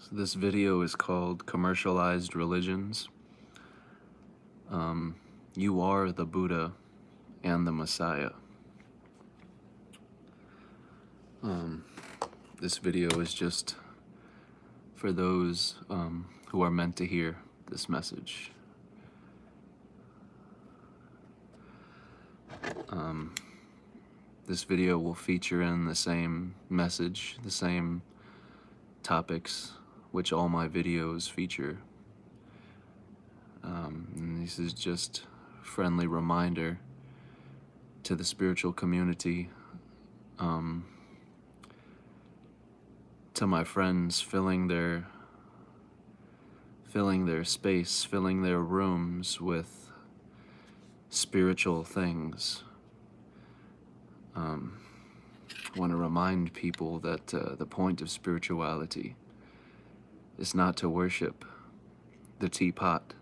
So this video is called Commercialized Religions. You are the Buddha and the Messiah. This video is just for those who are meant to hear this message. This video will feature in the same message, the same topics, which all my videos feature. And this is just a friendly reminder to the spiritual community, to my friends filling their space, filling their rooms with spiritual things. I want to remind people that the point of spirituality is not to worship the teapot,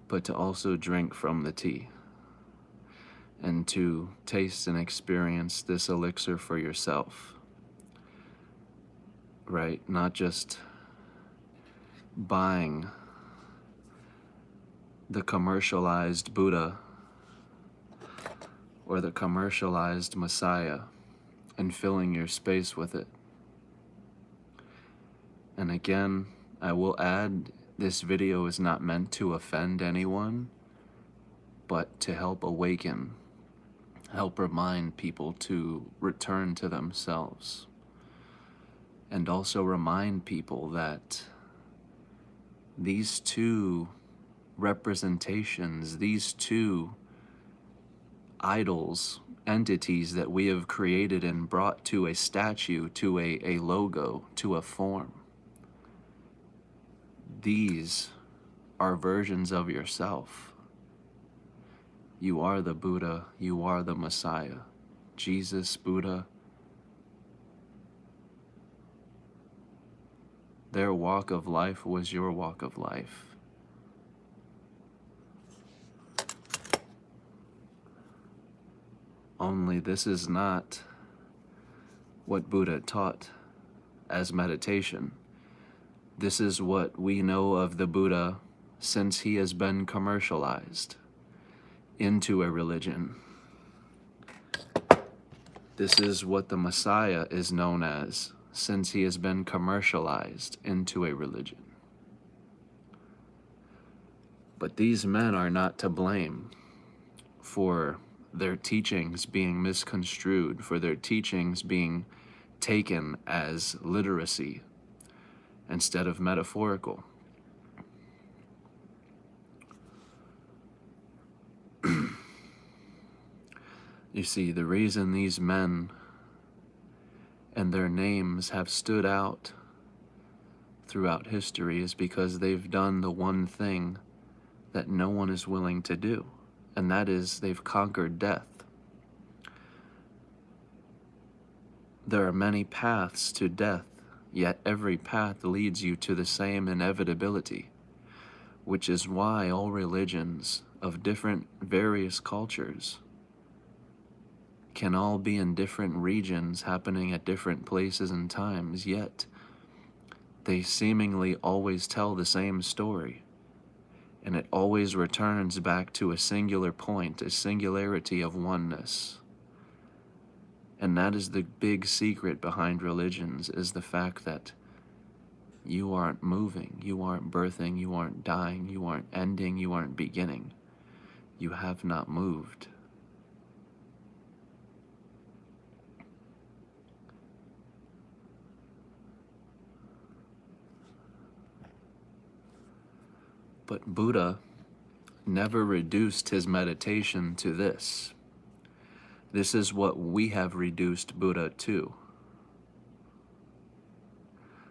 but to also drink from the tea and to taste and experience this elixir for yourself, right? Not just buying the commercialized Buddha or the commercialized Messiah and filling your space with it. And again, I will add, this video is not meant to offend anyone, but to help awaken, help remind people to return to themselves. And also remind people that these two representations, these two idols, entities that we have created and brought to a statue, to a logo, to a form, these are versions of yourself. You are the Buddha, you are the Messiah. Jesus, Buddha, their walk of life was your walk of life. Only this is not what Buddha taught as meditation. This is what we know of the Buddha since he has been commercialized into a religion. This is what the Messiah is known as since he has been commercialized into a religion. But these men are not to blame for their teachings being misconstrued, for their teachings being taken as literacy instead of metaphorical. You see, the reason these men and their names have stood out throughout history is because they've done the one thing that no one is willing to do, and that is they've conquered death. There are many paths to death, yet every path leads you to the same inevitability, which is why all religions of different various cultures can all be in different regions happening at different places and times, yet they seemingly always tell the same story. And it always returns back to a singular point, a singularity of oneness. And that is the big secret behind religions, is the fact that you aren't moving, you aren't birthing, you aren't dying, you aren't ending, you aren't beginning. You have not moved. But Buddha never reduced his meditation to this. This is what we have reduced Buddha to.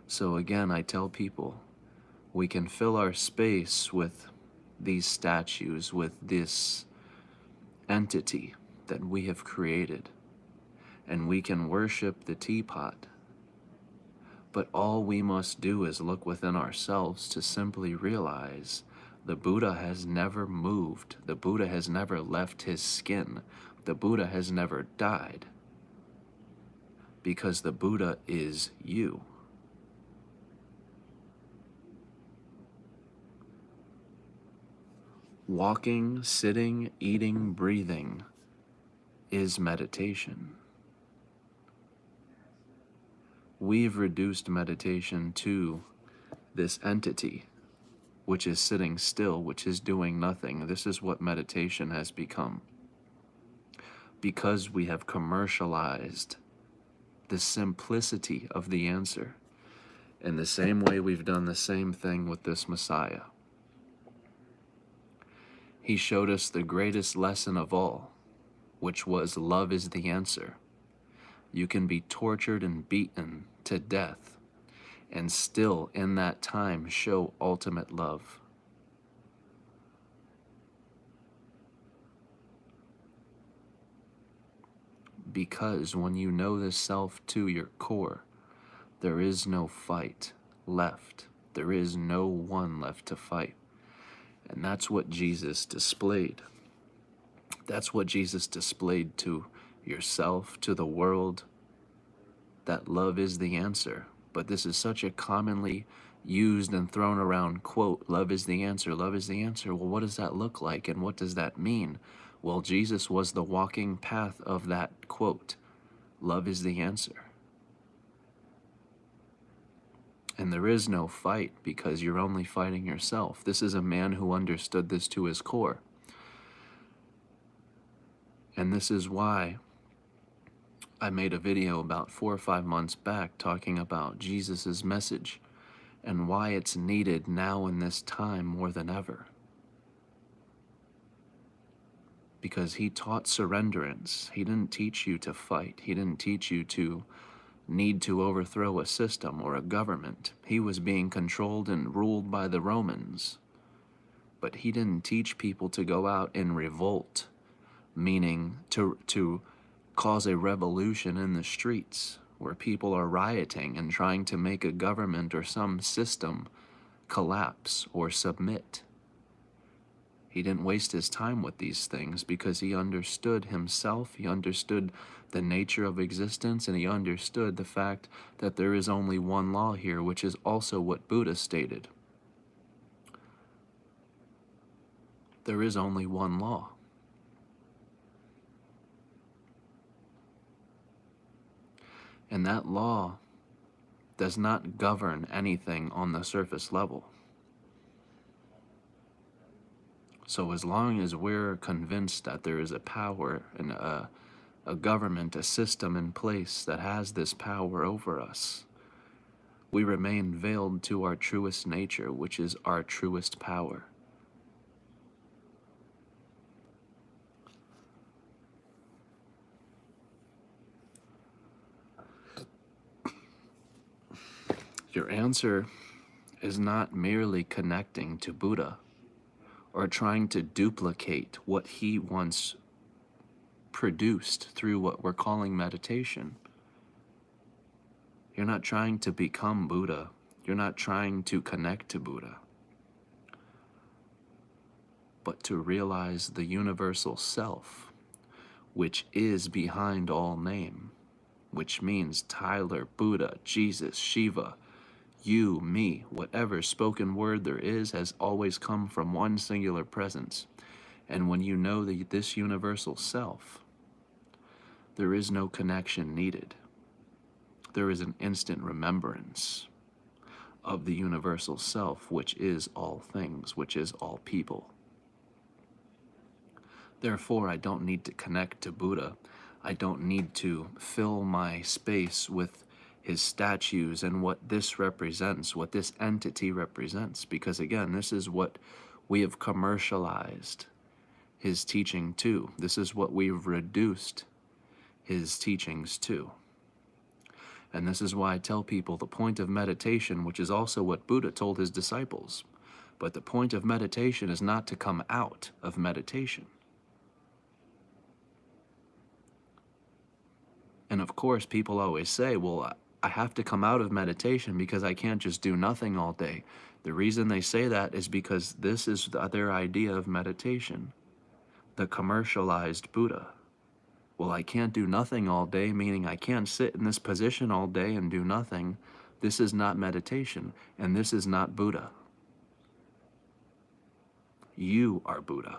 So again, I tell people, we can fill our space with these statues, with this entity that we have created, and we can worship the teapot. But all we must do is look within ourselves to simply realize the Buddha has never moved. The Buddha has never left his skin. The Buddha has never died. Because the Buddha is you. Walking, sitting, eating, breathing is meditation. We've reduced meditation to this entity, which is sitting still, which is doing nothing. This is what meditation has become. Because we have commercialized the simplicity of the answer. In the same way, we've done the same thing with this Messiah. He showed us the greatest lesson of all, which was love is the answer. You can be tortured and beaten to death and still in that time show ultimate love. Because when you know the self to your core, there is no fight left. There is no one left to fight. And that's what Jesus displayed. That's what Jesus displayed to yourself, to the world, that love is the answer. But this is such a commonly used and thrown around quote, love is the answer, love is the answer. Well, what does that look like and what does that mean? Well, Jesus was the walking path of that quote, love is the answer. And there is no fight because you're only fighting yourself. This is a man who understood this to his core. And this is why I made a video about 4 or 5 months back talking about Jesus's message and why it's needed now in this time more than ever. Because he taught surrenderance. He didn't teach you to fight. He didn't teach you to need to overthrow a system or a government. He was being controlled and ruled by the Romans. But he didn't teach people to go out in revolt, meaning to cause a revolution in the streets where people are rioting and trying to make a government or some system collapse or submit. He didn't waste his time with these things because he understood himself, he understood the nature of existence, and he understood the fact that there is only one law here, which is also what Buddha stated. There is only one law. And that law does not govern anything on the surface level. So as long as we're convinced that there is a power and a government, a system in place that has this power over us, we remain veiled to our truest nature, which is our truest power. Your answer is not merely connecting to Buddha or trying to duplicate what he once produced through what we're calling meditation. You're not trying to become Buddha. You're not trying to connect to Buddha, but to realize the universal self, which is behind all name, which means Tyler, Buddha, Jesus, Shiva, you, me, whatever spoken word there is has always come from one singular presence. And when you know this universal self, there is no connection needed. There is an instant remembrance of the universal self, which is all things, which is all people. Therefore, I don't need to connect to Buddha. I don't need to fill my space with his statues and what this represents, what this entity represents. Because again, this is what we have commercialized his teaching to. This is what we've reduced his teachings to. And this is why I tell people the point of meditation, which is also what Buddha told his disciples, but the point of meditation is not to come out of meditation. And of course, people always say, well, I have to come out of meditation because I can't just do nothing all day. The reason they say that is because this is their idea of meditation, the commercialized Buddha. Well, I can't do nothing all day, meaning I can't sit in this position all day and do nothing. This is not meditation, and this is not Buddha. You are Buddha.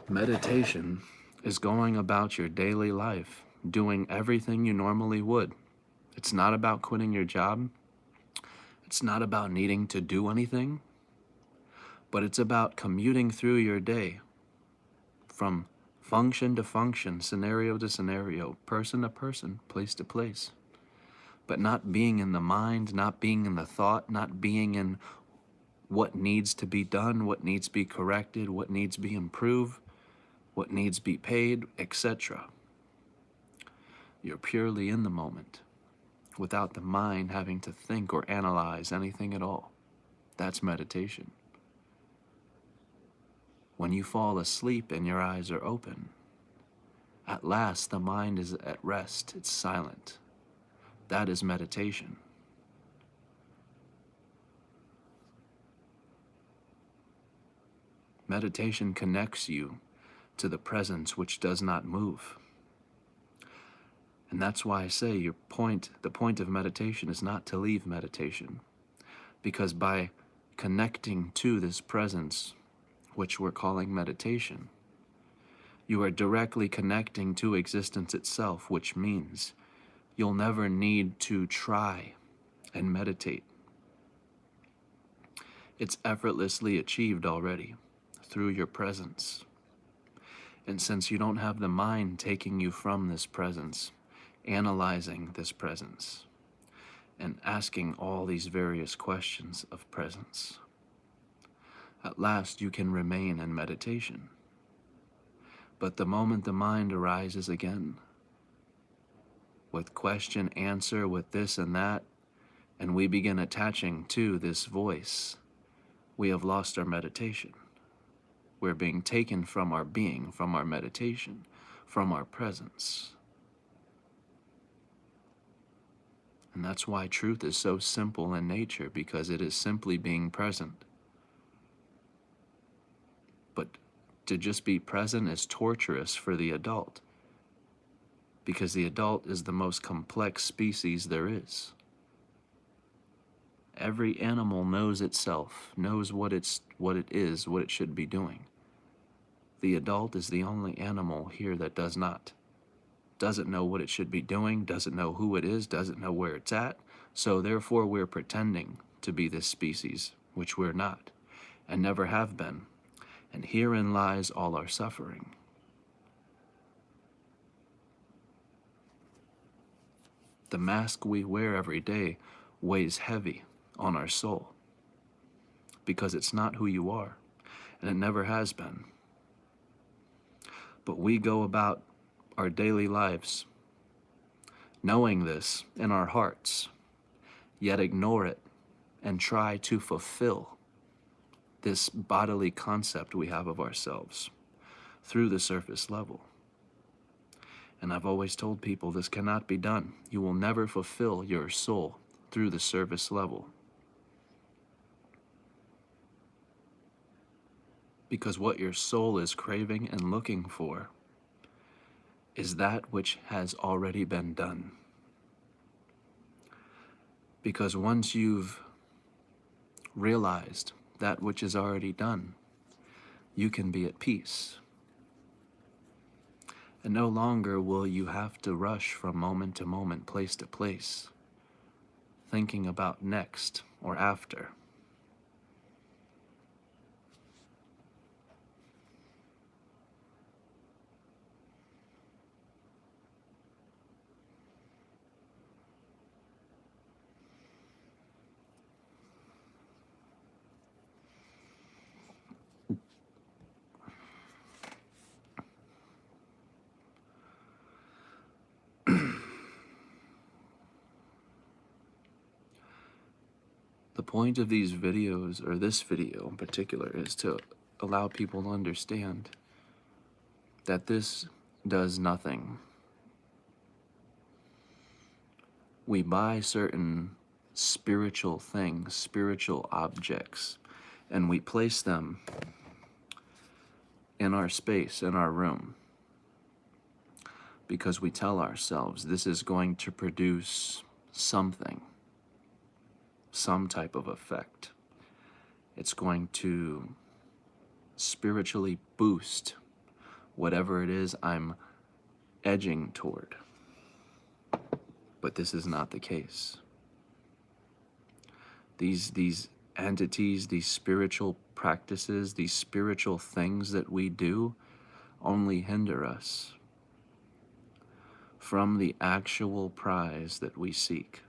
Meditation is going about your daily life, doing everything you normally would. It's not about quitting your job. It's not about needing to do anything, but it's about commuting through your day from function to function, scenario to scenario, person to person, place to place. But not being in the mind, not being in the thought, not being in what needs to be done, what needs to be corrected, what needs to be improved, what needs to be paid, etc. You're purely in the moment, without the mind having to think or analyze anything at all. That's meditation. When you fall asleep and your eyes are open, at last the mind is at rest, it's silent. That is meditation. Meditation connects you to the presence which does not move. And that's why I say the point of meditation is not to leave meditation. Because by connecting to this presence, which we're calling meditation, you are directly connecting to existence itself, which means you'll never need to try and meditate. It's effortlessly achieved already through your presence. And since you don't have the mind taking you from this presence, analyzing this presence, and asking all these various questions of presence, at last you can remain in meditation. But the moment the mind arises again, with question, answer, with this and that, and we begin attaching to this voice, we have lost our meditation. We're being taken from our being, from our meditation, from our presence. And that's why truth is so simple in nature, because it is simply being present. But to just be present is torturous for the adult, because the adult is the most complex species there is. Every animal knows itself, knows what it is, what it should be doing. The adult is the only animal here that does not. Doesn't know what it should be doing, doesn't know who it is, doesn't know where it's at. So therefore we're pretending to be this species, which we're not, and never have been. And herein lies all our suffering. The mask we wear every day weighs heavy on our soul, because it's not who you are, and it never has been. But we go about our daily lives knowing this in our hearts, yet ignore it and try to fulfill this bodily concept we have of ourselves through the surface level. And I've always told people this cannot be done. You will never fulfill your soul through the surface level. Because what your soul is craving and looking for is that which has already been done. Because once you've realized that which is already done, you can be at peace. And no longer will you have to rush from moment to moment, place to place, thinking about next or after. The point of these videos, or this video in particular, is to allow people to understand that this does nothing. We buy certain spiritual things, spiritual objects, and we place them in our space, in our room. because we tell ourselves this is going to produce something, some type of effect. It's going to spiritually boost whatever it is I'm edging toward. But this is not the case. These entities, these spiritual practices, these spiritual things that we do only hinder us from the actual prize that we seek.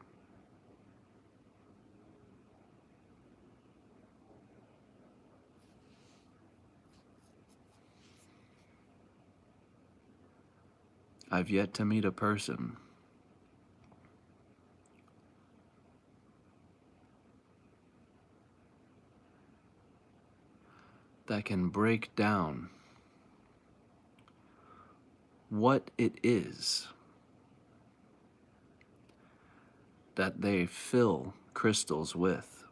I've yet to meet a person that can break down what it is that they fill crystals with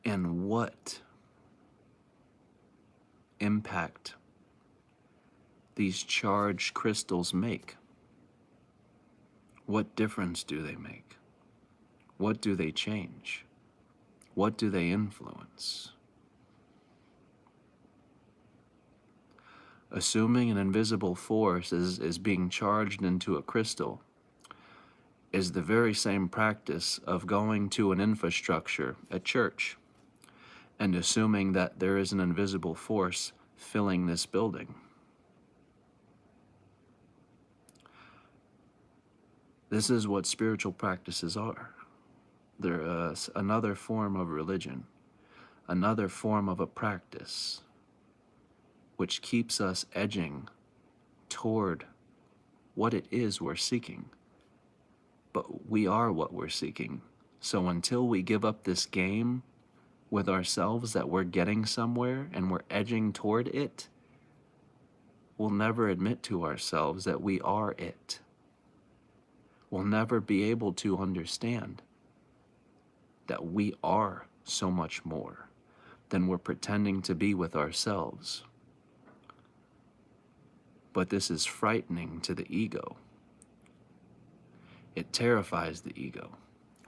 and what impact these charged crystals make. What difference do they make? What do they change? What do they influence? Assuming an invisible force is being charged into a crystal is the very same practice of going to an infrastructure, a church, and assuming that there is an invisible force filling this building. This is what spiritual practices are. They're another form of religion, another form of a practice, which keeps us edging toward what it is we're seeking. But we are what we're seeking. So until we give up this game with ourselves that we're getting somewhere and we're edging toward it, we'll never admit to ourselves that we are it. We'll never be able to understand that we are so much more than we're pretending to be with ourselves. But this is frightening to the ego. It terrifies the ego,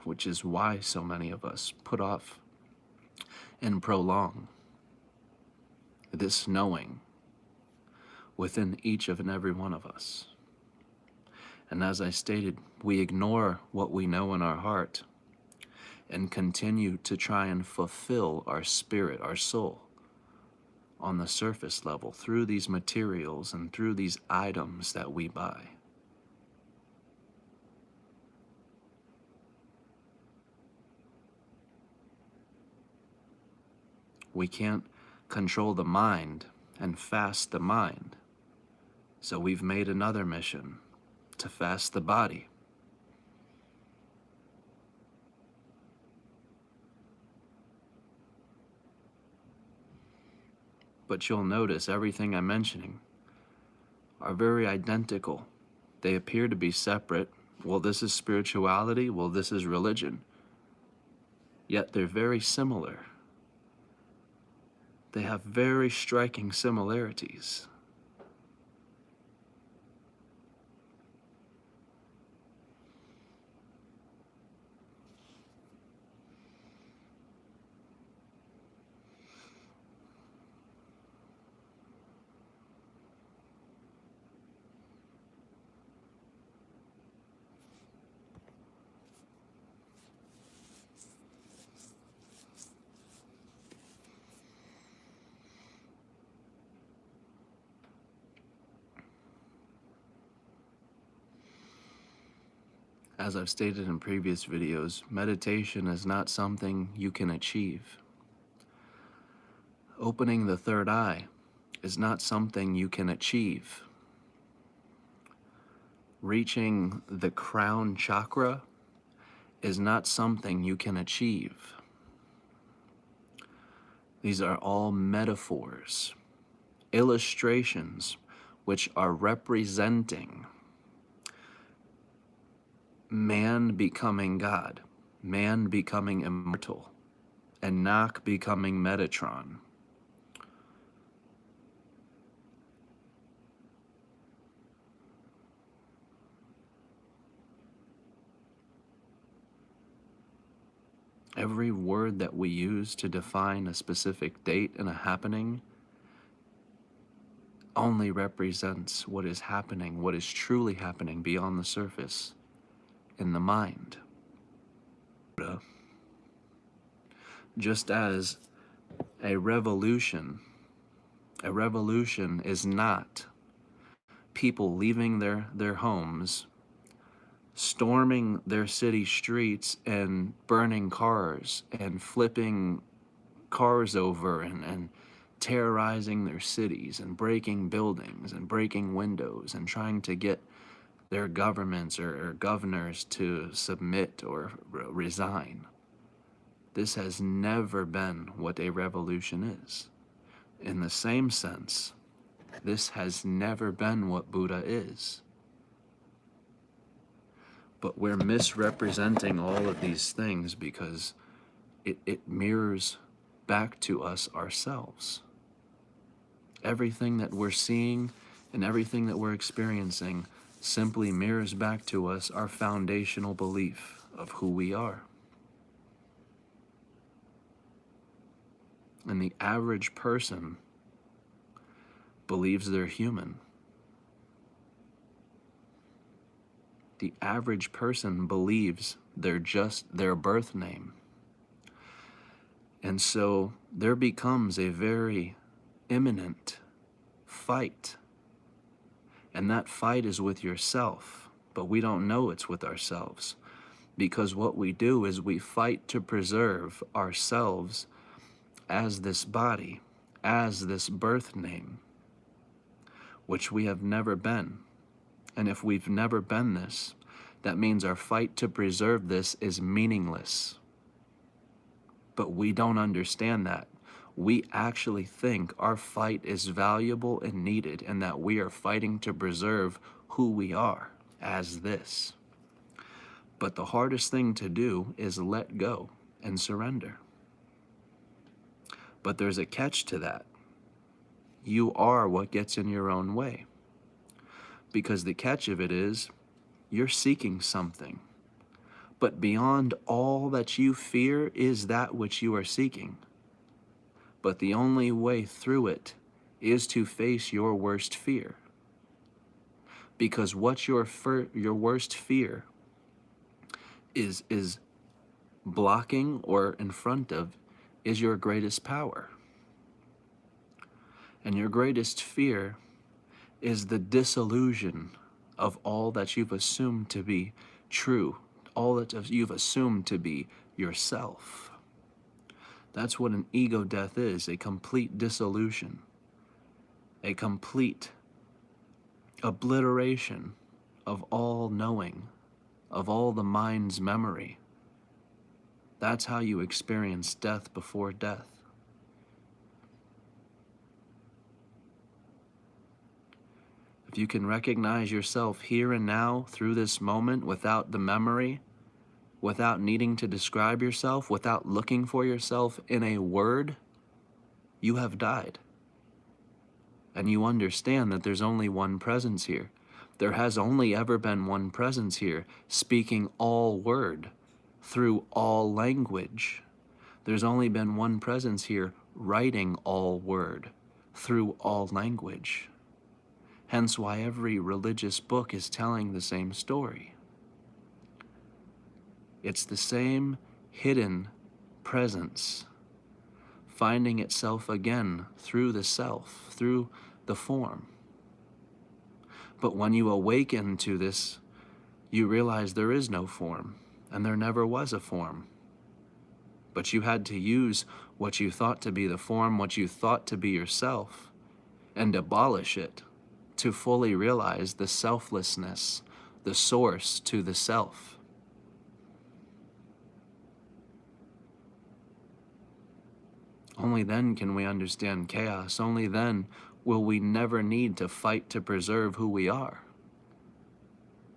which is why so many of us put off and prolong this knowing within each and every one of us. And as I stated, we ignore what we know in our heart and continue to try and fulfill our spirit, our soul, on the surface level through these materials and through these items that we buy. We can't control the mind and fast the mind. So we've made another mission to fast the body. But you'll notice everything I'm mentioning are very identical. They appear to be separate. Well, this is spirituality. Well, this is religion. Yet they're very similar. They have very striking similarities. As I've stated in previous videos, meditation is not something you can achieve. Opening the third eye is not something you can achieve. Reaching the crown chakra is not something you can achieve. These are all metaphors, illustrations, which are representing man becoming God, man becoming immortal, and not becoming Metatron. Every word that we use to define a specific date and a happening only represents what is happening, what is truly happening beyond the surface in the mind. Just as a revolution is not people leaving their homes, storming their city streets and burning cars and flipping cars over and terrorizing their cities and breaking buildings and breaking windows and trying to get their governments or governors to submit or resign. This has never been what a revolution is. In the same sense, this has never been what Buddha is. But we're misrepresenting all of these things because it mirrors back to us ourselves. Everything that we're seeing and everything that we're experiencing simply mirrors back to us our foundational belief of who we are. And the average person believes they're human. The average person believes they're just their birth name. And so there becomes a very imminent fight. And that fight is with yourself, but we don't know it's with ourselves. Because what we do is we fight to preserve ourselves as this body, as this birth name, which we have never been. And if we've never been this, that means our fight to preserve this is meaningless. But we don't understand that. We actually think our fight is valuable and needed, and that we are fighting to preserve who we are as this. But the hardest thing to do is let go and surrender. But there's a catch to that. You are what gets in your own way. Because the catch of it is, you're seeking something. But beyond all that you fear is that which you are seeking. But the only way through it is to face your worst fear. Because what your worst fear is blocking or in front of is your greatest power. And your greatest fear is the disillusion of all that you've assumed to be true, all that you've assumed to be yourself. That's what an ego death is, a complete dissolution, a complete obliteration of all knowing, of all the mind's memory. That's how you experience death before death. If you can recognize yourself here and now through this moment without the memory, without needing to describe yourself, without looking for yourself in a word, you have died. And you understand that there's only one presence here. There has only ever been one presence here, speaking all word, through all language. There's only been one presence here, writing all word, through all language. Hence why every religious book is telling the same story. It's the same hidden presence, finding itself again through the self, through the form. But when you awaken to this, you realize there is no form, and there never was a form. But you had to use what you thought to be the form, what you thought to be yourself, and abolish it to fully realize the selflessness, the source to the self. Only then can we understand chaos. Only then will we never need to fight to preserve who we are.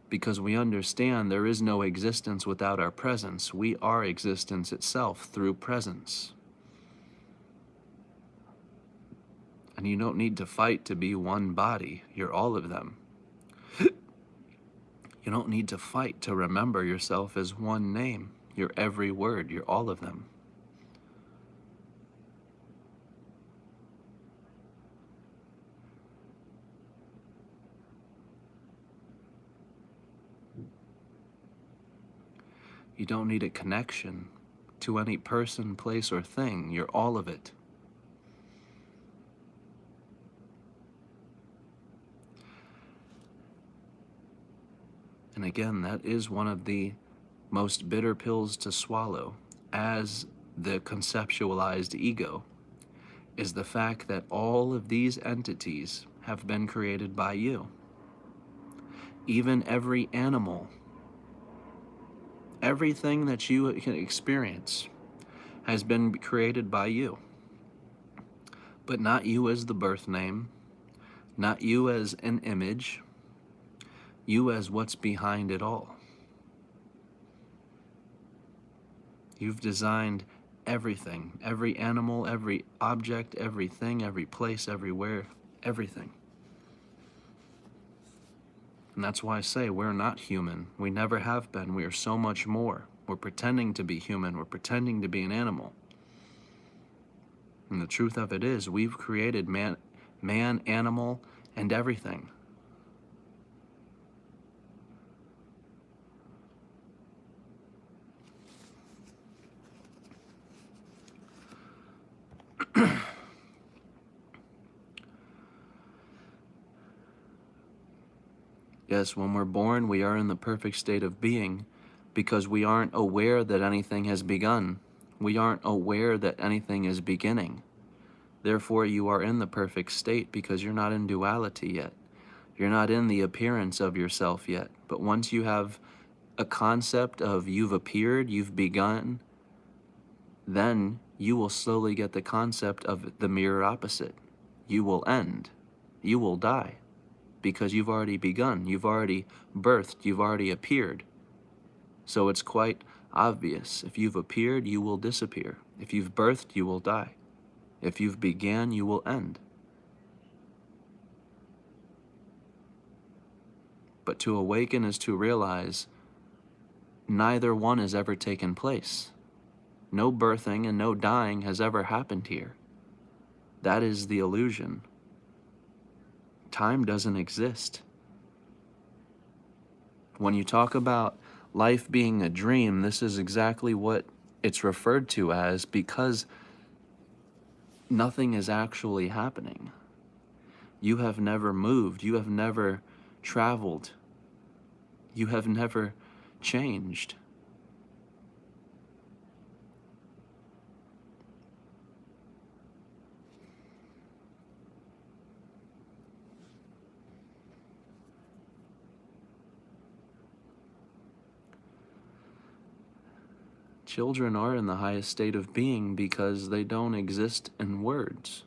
Because we understand there is no existence without our presence. We are existence itself through presence. And you don't need to fight to be one body. You're all of them. You don't need to fight to remember yourself as one name. You're every word. You're all of them. You don't need a connection to any person, place, or thing. You're all of it. And again, that is one of the most bitter pills to swallow as the conceptualized ego, is the fact that all of these entities have been created by you. Even every animal, everything that you can experience has been created by you. But not you as the birth name, not you as an image, you as what's behind it all. You've designed everything, every animal, every object, everything, every place, everywhere, everything. And that's why I say we're not human. We never have been. We are so much more. We're pretending to be human. We're pretending to be an animal. And the truth of it is, we've created man, animal, and everything. Yes, when we're born, we are in the perfect state of being because we aren't aware that anything has begun. We aren't aware that anything is beginning. Therefore, you are in the perfect state because you're not in duality yet. You're not in the appearance of yourself yet. But once you have a concept of you've appeared, you've begun, then you will slowly get the concept of the mirror opposite. You will end. You will die. Because you've already begun, you've already birthed, you've already appeared. So it's quite obvious. If you've appeared, you will disappear. If you've birthed, you will die. If you've began, you will end. But to awaken is to realize neither one has ever taken place. No birthing and no dying has ever happened here. That is the illusion. Time doesn't exist. When you talk about life being a dream, this is exactly what it's referred to as, because nothing is actually happening. You have never moved. You have never traveled. You have never changed. Children are in the highest state of being because they don't exist in words.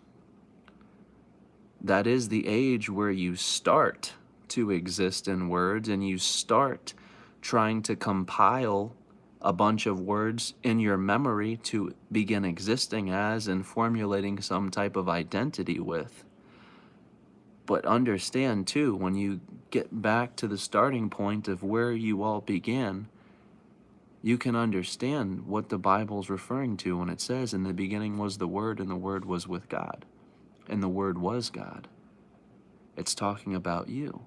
That is the age where you start to exist in words and you start trying to compile a bunch of words in your memory to begin existing as and formulating some type of identity with. But understand too, when you get back to the starting point of where you all began, you can understand what the Bible's referring to when it says, in the beginning was the Word, and the Word was with God, and the Word was God. It's talking about you.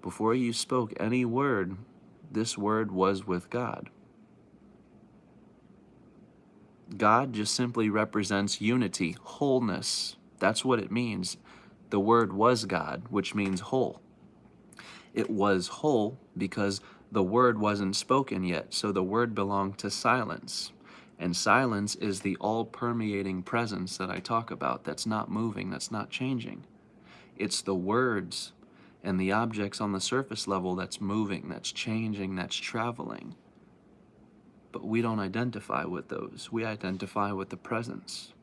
Before you spoke any word, this word was with God. God just simply represents unity, wholeness. That's what it means. The word was God, which means whole. It was whole because the word wasn't spoken yet, so the word belonged to silence. And silence is the all-permeating presence that I talk about, that's not moving, that's not changing. It's the words and the objects on the surface level that's moving, that's changing, that's traveling. But we don't identify with those. We identify with the presence.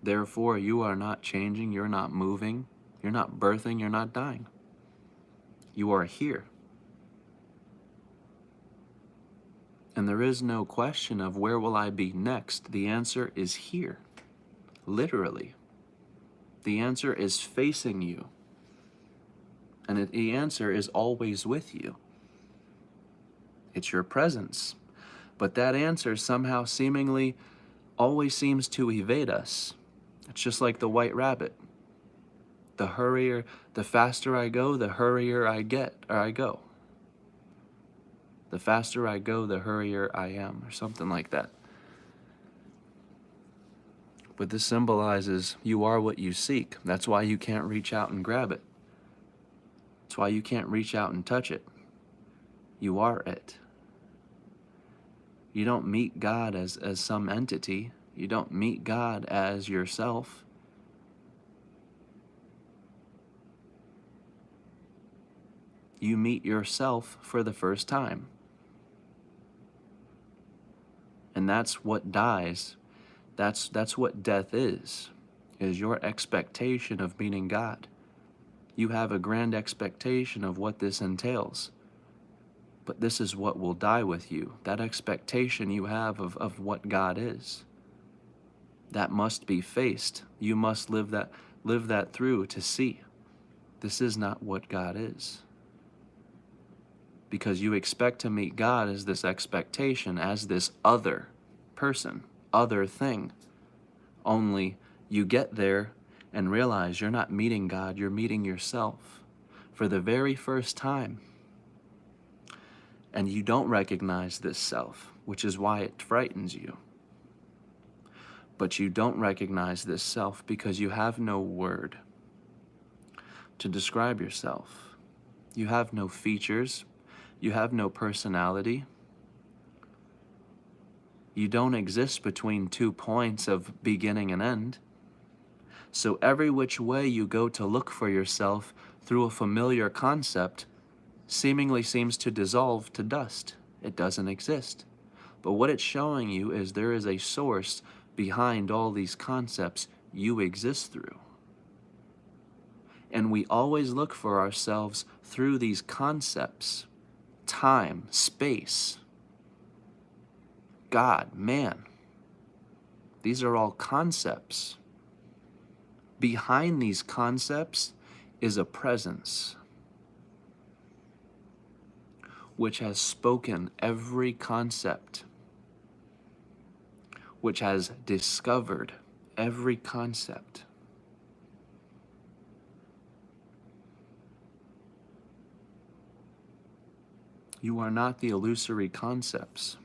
Therefore, you are not changing, you're not moving, you're not birthing, you're not dying. You are here. And there is no question of where will I be next. The answer is here, literally. The answer is facing you. And the answer is always with you. It's your presence. But that answer somehow seemingly always seems to evade us. It's just like the white rabbit. The faster I go, the hurrier I go. The faster I go, the hurrier I am, or something like that. But this symbolizes you are what you seek. That's why you can't reach out and grab it. That's why you can't reach out and touch it. You are it. You don't meet God as some entity. You don't meet God as yourself. You meet yourself for the first time. And that's what dies. That's what death is your expectation of meeting God. You have a grand expectation of what this entails. But this is what will die with you. That expectation you have of what God is. That must be faced. You must live that through to see. This is not what God is. Because you expect to meet God as this expectation, as this other person, other thing. Only you get there and realize you're not meeting God, you're meeting yourself for the very first time. And you don't recognize this self, which is why it frightens you. But you don't recognize this self because you have no word to describe yourself. You have no features. You have no personality. You don't exist between 2 points of beginning and end. So every which way you go to look for yourself through a familiar concept seemingly seems to dissolve to dust. It doesn't exist. But what it's showing you is there is a source behind all these concepts you exist through. And we always look for ourselves through these concepts. Time, space, God, man. These are all concepts. Behind these concepts is a presence which has spoken every concept, which has discovered every concept. You are not the illusory concepts.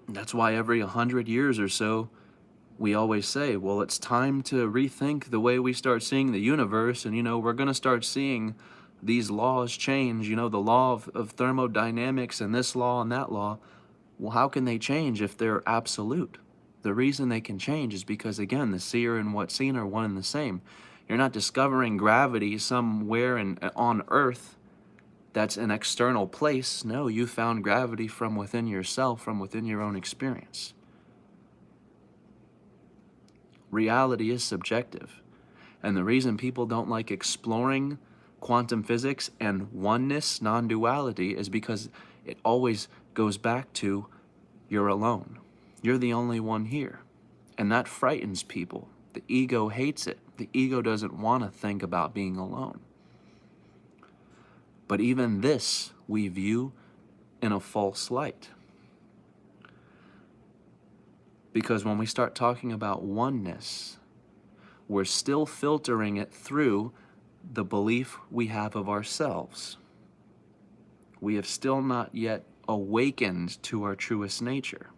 That's why every 100 years or so, we always say, well, it's time to rethink the way we start seeing the universe. And, we're going to start seeing these laws change, the law of thermodynamics and this law and that law. Well, how can they change if they're absolute? The reason they can change is because, again, the seer and what's seen are one and the same. You're not discovering gravity somewhere on Earth that's an external place. No, you found gravity from within yourself, from within your own experience. Reality is subjective. And the reason people don't like exploring quantum physics and oneness, non-duality, is because it always goes back to you're alone. You're the only one here. And that frightens people. The ego hates it. The ego doesn't want to think about being alone. But even this we view in a false light. Because when we start talking about oneness, we're still filtering it through the belief we have of ourselves. We have still not yet awakened to our truest nature,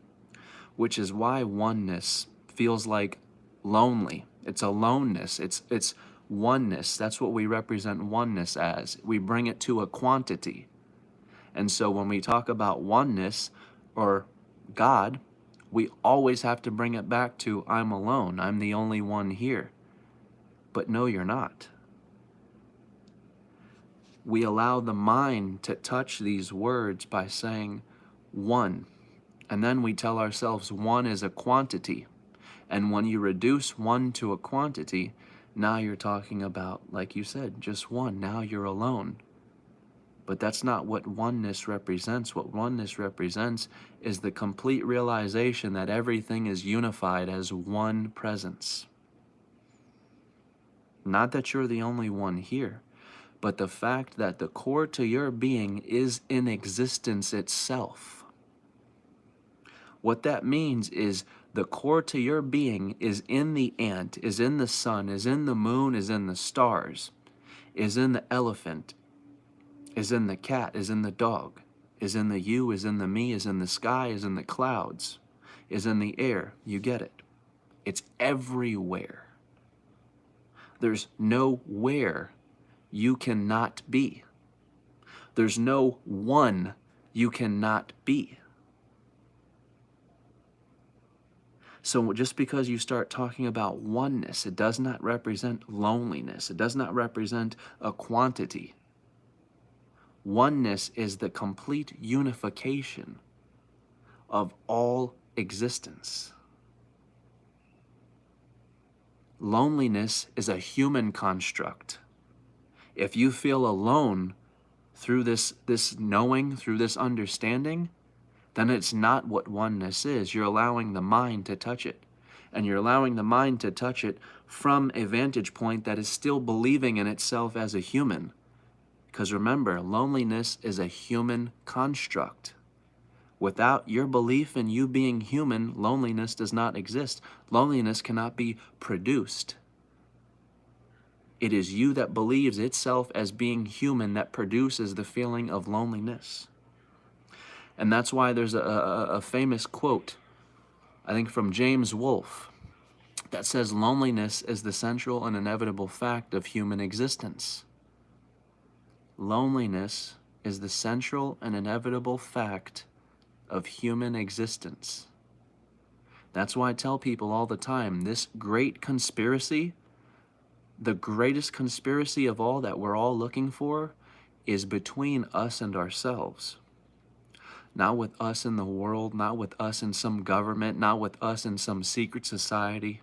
which is why oneness feels like lonely. It's aloneness. It's oneness. That's what we represent oneness as. We bring it to a quantity. And so when we talk about oneness or God, we always have to bring it back to I'm alone. I'm the only one here. But no, you're not. We allow the mind to touch these words by saying one. And then we tell ourselves one is a quantity. And when you reduce one to a quantity, now you're talking about, like you said, just one. Now you're alone. But that's not what oneness represents. What oneness represents is the complete realization that everything is unified as one presence. Not that you're the only one here, but the fact that the core to your being is in existence itself. What that means is the core to your being is in the ant, is in the sun, is in the moon, is in the stars, is in the elephant, is in the cat, is in the dog, is in the you, is in the me, is in the sky, is in the clouds, is in the air. You get it. It's everywhere. There's nowhere you cannot be. There's no one you cannot be. So just because you start talking about oneness, it does not represent loneliness. It does not represent a quantity. Oneness is the complete unification of all existence. Loneliness is a human construct. If you feel alone through this knowing, through this understanding, then it's not what oneness is. You're allowing the mind to touch it. And you're allowing the mind to touch it from a vantage point that is still believing in itself as a human. Because remember, loneliness is a human construct. Without your belief in you being human, loneliness does not exist. Loneliness cannot be produced. It is you that believes itself as being human that produces the feeling of loneliness. And that's why there's a famous quote, I think from James Wolfe, that says loneliness is the central and inevitable fact of human existence. Loneliness is the central and inevitable fact of human existence. That's why I tell people all the time, this great conspiracy, the greatest conspiracy of all that we're all looking for, is between us and ourselves. Not with us in the world, not with us in some government, not with us in some secret society.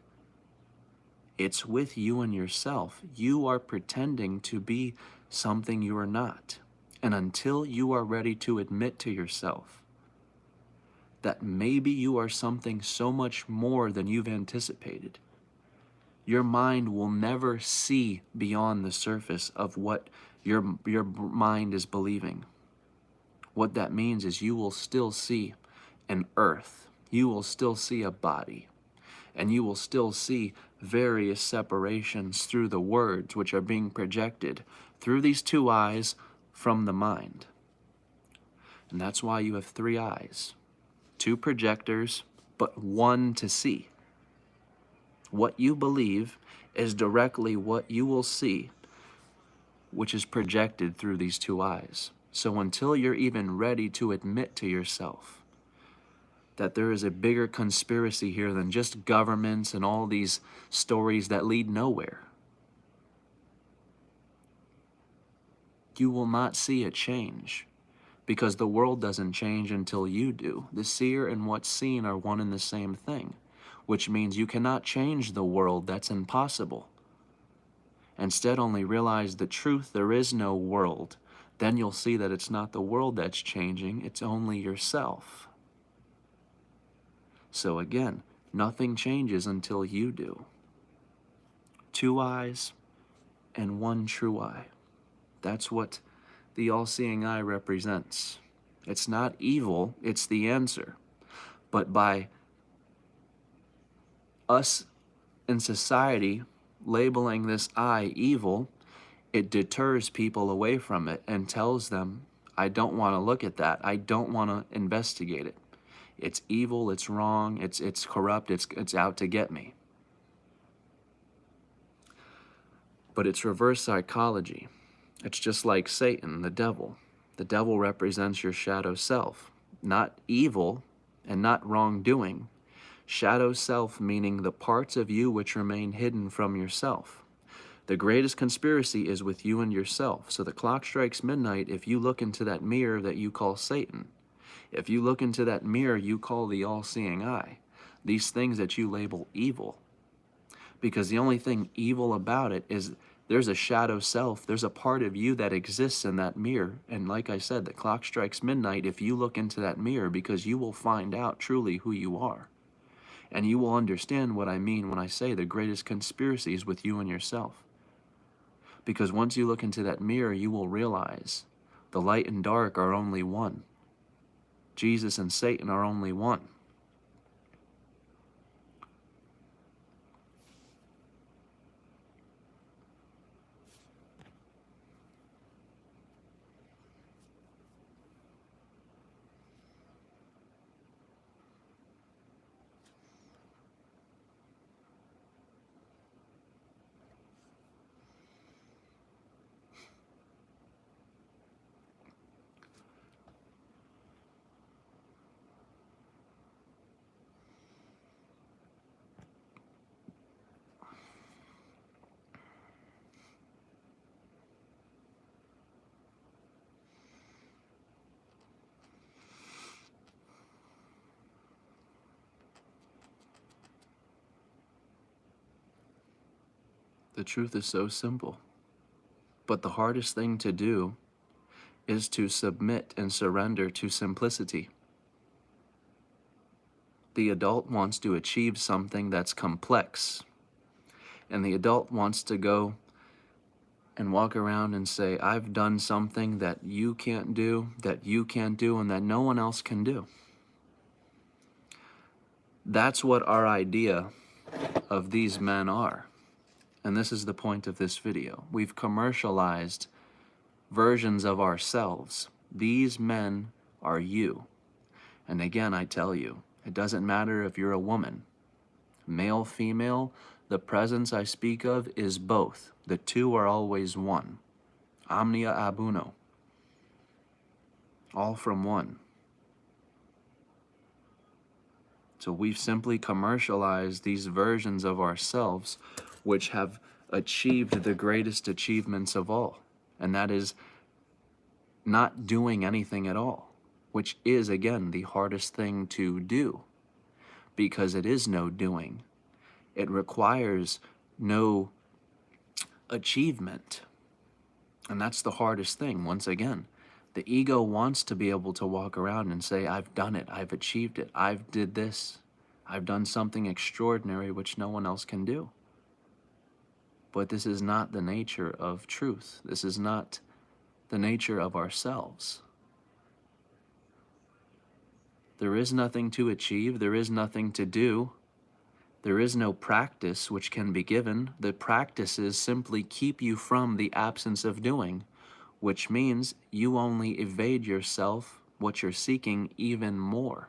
It's with you and yourself. You are pretending to be something you are not. And until you are ready to admit to yourself that maybe you are something so much more than you've anticipated, your mind will never see beyond the surface of what your mind is believing. What that means is you will still see an earth, you will still see a body, and you will still see various separations through the words which are being projected through these two eyes from the mind. And that's why you have three eyes, two projectors, but one to see. What you believe is directly what you will see, which is projected through these two eyes. So until you're even ready to admit to yourself that there is a bigger conspiracy here than just governments and all these stories that lead nowhere, you will not see a change, because the world doesn't change until you do. The seer and what's seen are one and the same thing, which means you cannot change the world. That's impossible. Instead, only realize the truth. There is no world. Then you'll see that it's not the world that's changing, it's only yourself. So again, nothing changes until you do. Two eyes and one true eye. That's what the all-seeing eye represents. It's not evil, it's the answer. But by us in society labeling this eye evil, it deters people away from it and tells them, I don't want to look at that. I don't want to investigate it. It's evil, it's wrong, it's corrupt, it's out to get me. But it's reverse psychology. It's just like Satan, the devil. The devil represents your shadow self, not evil and not wrongdoing. Shadow self meaning the parts of you which remain hidden from yourself. The greatest conspiracy is with you and yourself. So the clock strikes midnight if you look into that mirror that you call Satan. If you look into that mirror you call the all-seeing eye. These things that you label evil. Because the only thing evil about it is there's a shadow self. There's a part of you that exists in that mirror. And like I said, the clock strikes midnight if you look into that mirror, because you will find out truly who you are. And you will understand what I mean when I say the greatest conspiracy is with you and yourself. Because once you look into that mirror, you will realize the light and dark are only one. Jesus and Satan are only one. The truth is so simple. But the hardest thing to do is to submit and surrender to simplicity. The adult wants to achieve something that's complex. And the adult wants to go and walk around and say, I've done something that you can't do, and that no one else can do. That's what our idea of these men are. And this is the point of this video. We've commercialized versions of ourselves. These men are you. And again, I tell you, it doesn't matter if you're a woman, male, female, the presence I speak of is both. The two are always one. Omnia ab uno. All from one. So we've simply commercialized these versions of ourselves which have achieved the greatest achievements of all. And that is not doing anything at all, which is, again, the hardest thing to do, because it is no doing. It requires no achievement. And that's the hardest thing. Once again, the ego wants to be able to walk around and say, I've done it, I've achieved it, I've did this, I've done something extraordinary which no one else can do. But this is not the nature of truth. This is not the nature of ourselves. There is nothing to achieve, there is nothing to do. There is no practice which can be given. The practices simply keep you from the absence of doing, which means you only evade yourself, what you're seeking, even more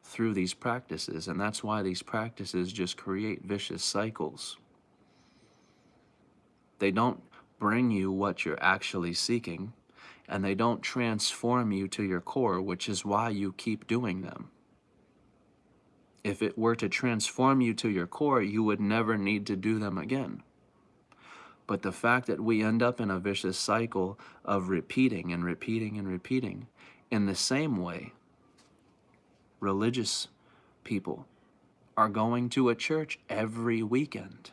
through these practices. And that's why these practices just create vicious cycles. They don't bring you what you're actually seeking, and they don't transform you to your core, which is why you keep doing them. If it were to transform you to your core, you would never need to do them again. But the fact that we end up in a vicious cycle of repeating and repeating and repeating, in the same way, religious people are going to a church every weekend.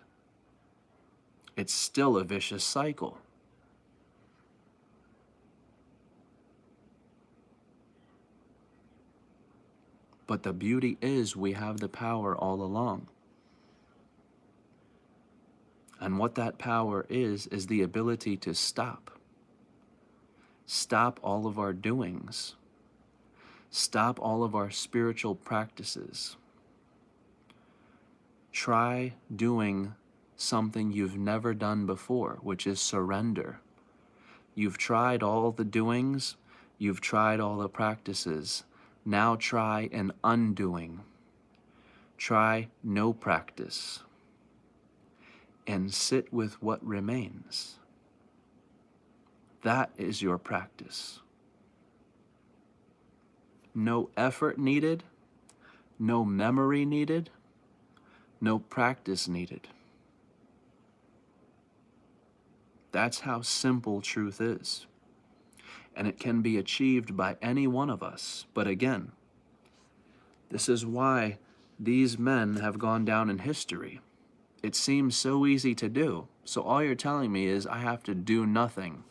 It's still a vicious cycle. But the beauty is we have the power all along. And what that power is the ability to stop. Stop all of our doings. Stop all of our spiritual practices. Try doing something you've never done before, which is surrender. You've tried all the doings, you've tried all the practices. Now try an undoing. Try no practice. And sit with what remains. That is your practice. No effort needed, no memory needed, no practice needed. That's how simple truth is. And it can be achieved by any one of us. But again, this is why these men have gone down in history. It seems so easy to do. So all you're telling me is I have to do nothing.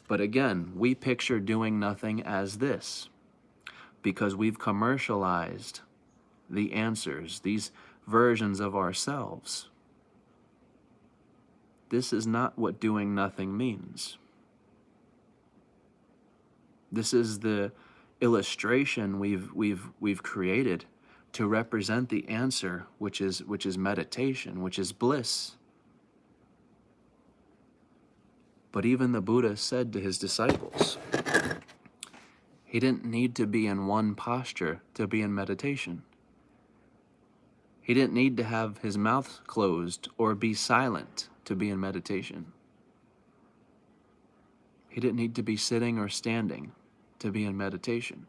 But again, we picture doing nothing as this, because we've commercialized the answers, these versions of ourselves. This is not what doing nothing means. This is the illustration we've created to represent the answer, which is meditation, which is bliss. But even the Buddha said to his disciples, he didn't need to be in one posture to be in meditation. He didn't need to have his mouth closed or be silent to be in meditation. He didn't need to be sitting or standing to be in meditation.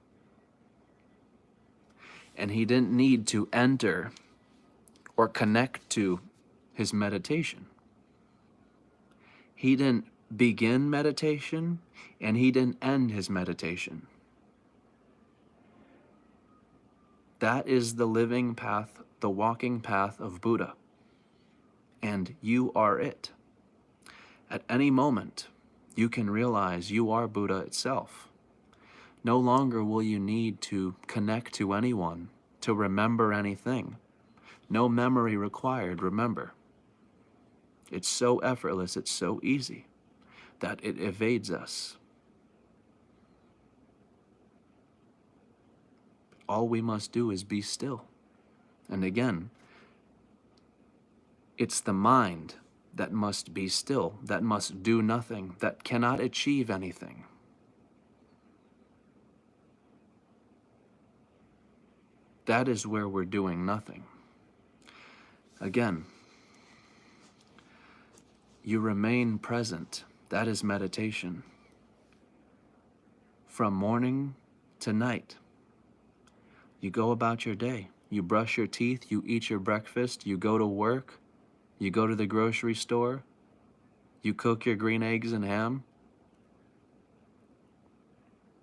And he didn't need to enter or connect to his meditation. He didn't begin meditation, and he didn't end his meditation. That is the living path, the walking path of Buddha. And you are it. At any moment, you can realize you are Buddha itself. No longer will you need to connect to anyone, to remember anything. No memory required, remember. It's so effortless, it's so easy, that it evades us. All we must do is be still. And again, it's the mind that must be still, that must do nothing, that cannot achieve anything. That is where we're doing nothing. Again, you remain present. That is meditation. From morning to night, you go about your day. You brush your teeth, you eat your breakfast, you go to work, you go to the grocery store, you cook your green eggs and ham.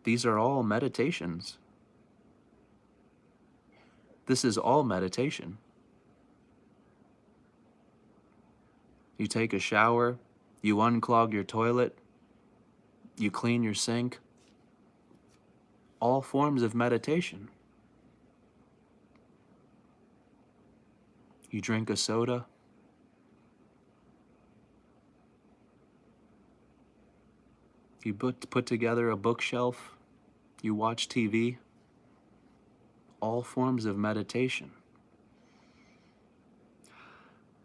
These are all meditations. This is all meditation. You take a shower, you unclog your toilet, you clean your sink. All forms of meditation. You drink a soda. You put together a bookshelf. You watch TV. All forms of meditation.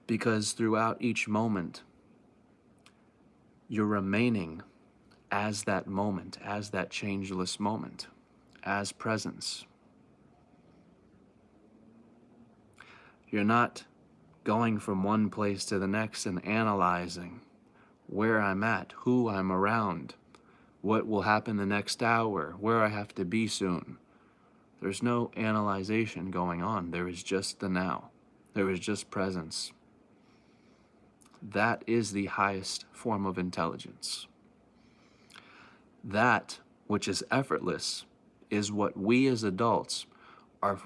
Because throughout each moment, you're remaining as that moment, as that changeless moment, as presence. You're not going from one place to the next and analyzing where I'm at, who I'm around, what will happen the next hour, where I have to be soon. There's no analyzation going on. There is just the now. There is just presence. That is the highest form of intelligence. That which is effortless is what we as adults are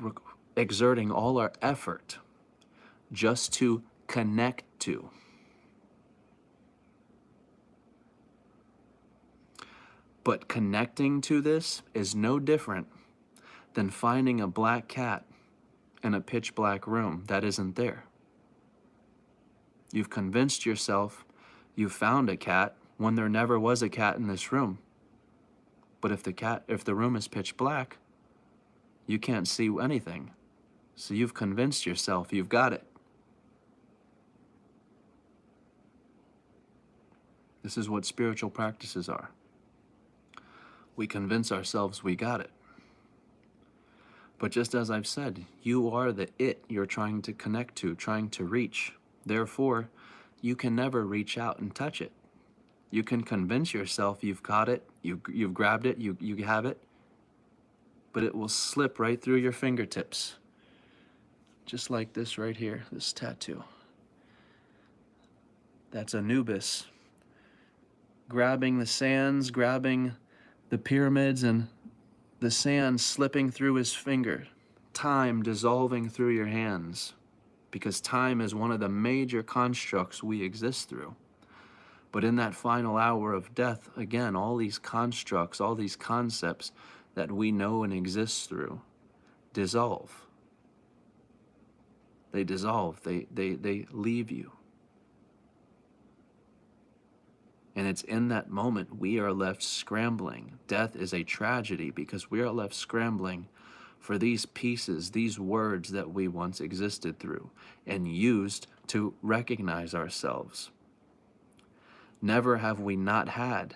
exerting all our effort just to connect to. But connecting to this is no different than finding a black cat in a pitch black room that isn't there. You've convinced yourself you found a cat when there never was a cat in this room. But if the room is pitch black, you can't see anything. So you've convinced yourself you've got it. This is what spiritual practices are. We convince ourselves we got it. But just as I've said, you are the it you're trying to connect to, trying to reach. Therefore, you can never reach out and touch it. You can convince yourself you've got it, you've grabbed it, you have it, but it will slip right through your fingertips. Just like this right here, this tattoo. That's Anubis. Grabbing the sands, grabbing the pyramids, and the sand slipping through his finger. Time dissolving through your hands. Because time is one of the major constructs we exist through. But in that final hour of death, again, all these constructs, all these concepts that we know and exist through dissolve. They dissolve, they leave you. And it's in that moment we are left scrambling. Death is a tragedy because we are left scrambling for these pieces, these words that we once existed through and used to recognize ourselves. Never have we not had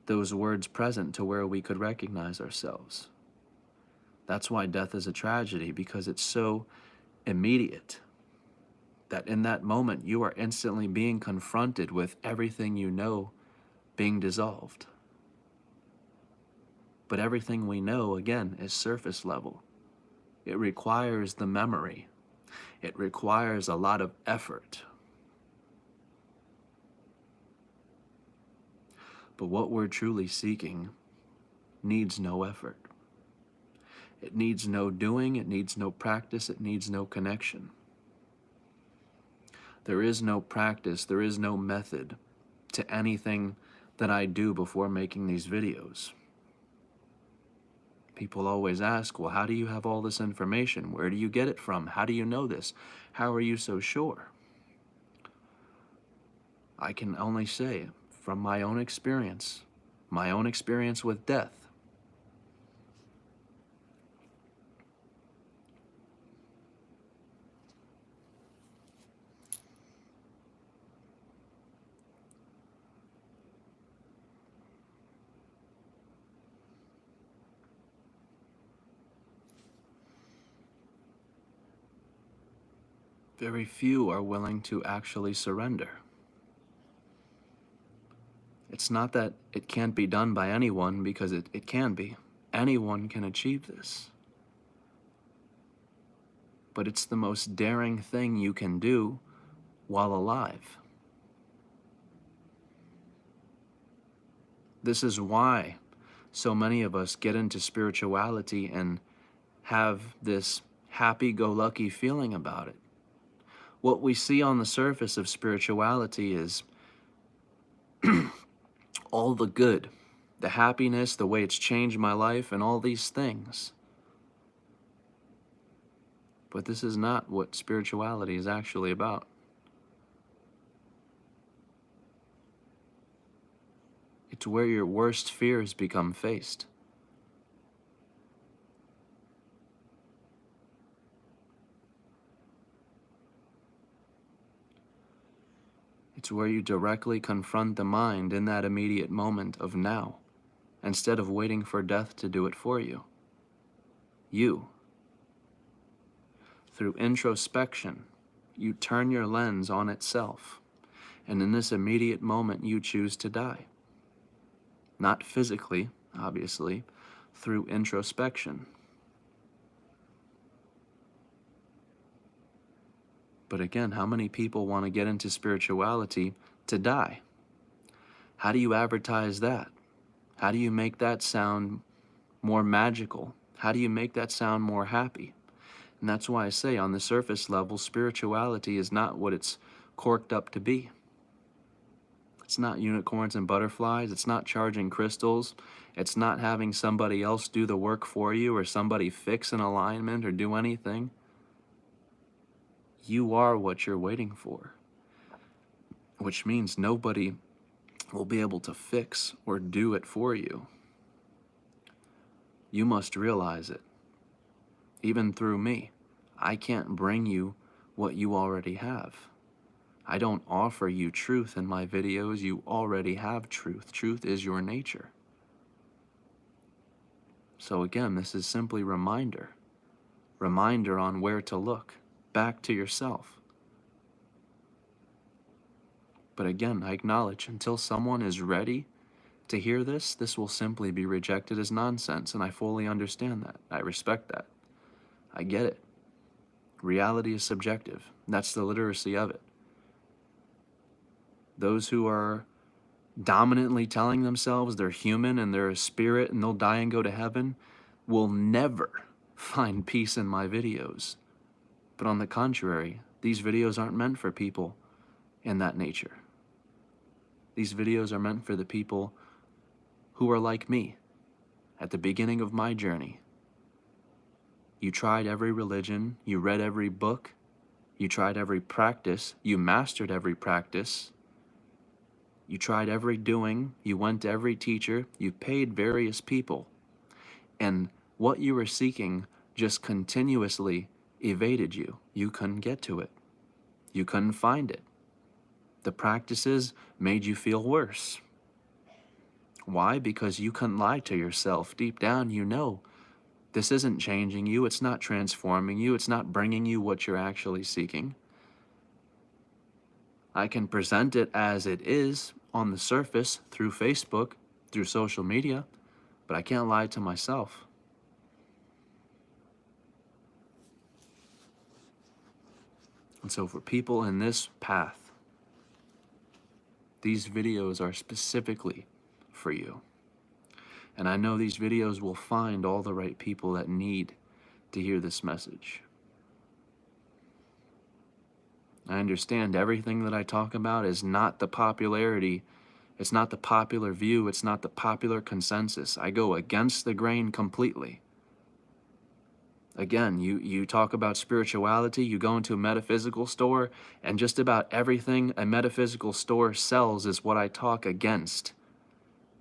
those words present to where we could recognize ourselves. That's why death is a tragedy, because it's so immediate that in that moment you are instantly being confronted with everything you know being dissolved. But everything we know, again, is surface level. It requires the memory. It requires a lot of effort. But what we're truly seeking needs no effort. It needs no doing, it needs no practice, it needs no connection. There is no practice, there is no method to anything that I do before making these videos. People always ask, well, how do you have all this information? Where do you get it from? How do you know this? How are you so sure? I can only say, from my own experience with death. Very few are willing to actually surrender. It's not that it can't be done by anyone, because it can be. Anyone can achieve this. But it's the most daring thing you can do while alive. This is why so many of us get into spirituality and have this happy-go-lucky feeling about it. What we see on the surface of spirituality is all the good, the happiness, the way it's changed my life, and all these things. But this is not what spirituality is actually about. It's where your worst fears become faced. It's where you directly confront the mind in that immediate moment of now, instead of waiting for death to do it for you. You, through introspection, you turn your lens on itself, and in this immediate moment you choose to die. Not physically, obviously, through introspection. But again, how many people want to get into spirituality to die? How do you advertise that? How do you make that sound more magical? How do you make that sound more happy? And that's why I say, on the surface level, spirituality is not what it's corked up to be. It's not unicorns and butterflies. It's not charging crystals. It's not having somebody else do the work for you, or somebody fix an alignment or do anything. You are what you're waiting for, which means nobody will be able to fix or do it for you. You must realize it. Even through me, I can't bring you what you already have. I don't offer you truth in my videos. You already have truth. Truth is your nature. So again, this is simply reminder on where to look, back to yourself. But again, I acknowledge, until someone is ready to hear this, this will simply be rejected as nonsense, and I fully understand that. I respect that. I get it. Reality is subjective. That's the literacy of it. Those who are dominantly telling themselves they're human and they're a spirit and they'll die and go to heaven will never find peace in my videos. But on the contrary, these videos aren't meant for people in that nature. These videos are meant for the people who are like me at the beginning of my journey. You tried every religion, you read every book, you tried every practice, you mastered every practice, You tried every doing, you went to every teacher, you paid various people, and what you were seeking just continuously evaded you. You couldn't get to it. You couldn't find it. The practices made you feel worse. Why? Because you couldn't lie to yourself. Deep down, you know this isn't changing you, it's not transforming you, it's not bringing you what you're actually seeking. I can present it as it is on the surface through Facebook, through social media, but I can't lie to myself. And so for people in this path, these videos are specifically for you. And I know these videos will find all the right people that need to hear this message. I understand everything that I talk about is not the popularity, it's not the popular view, it's not the popular consensus. I go against the grain completely. Again, you talk about spirituality, you go into a metaphysical store, and just about everything a metaphysical store sells is what I talk against.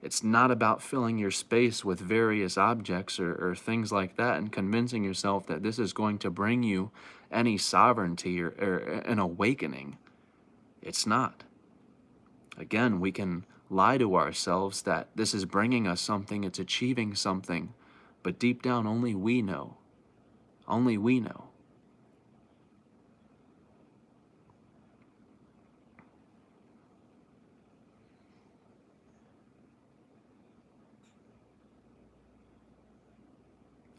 It's not about filling your space with various objects or things like that and convincing yourself that this is going to bring you any sovereignty or an awakening. It's not. Again, we can lie to ourselves that this is bringing us something, it's achieving something, but deep down only we know. Only we know.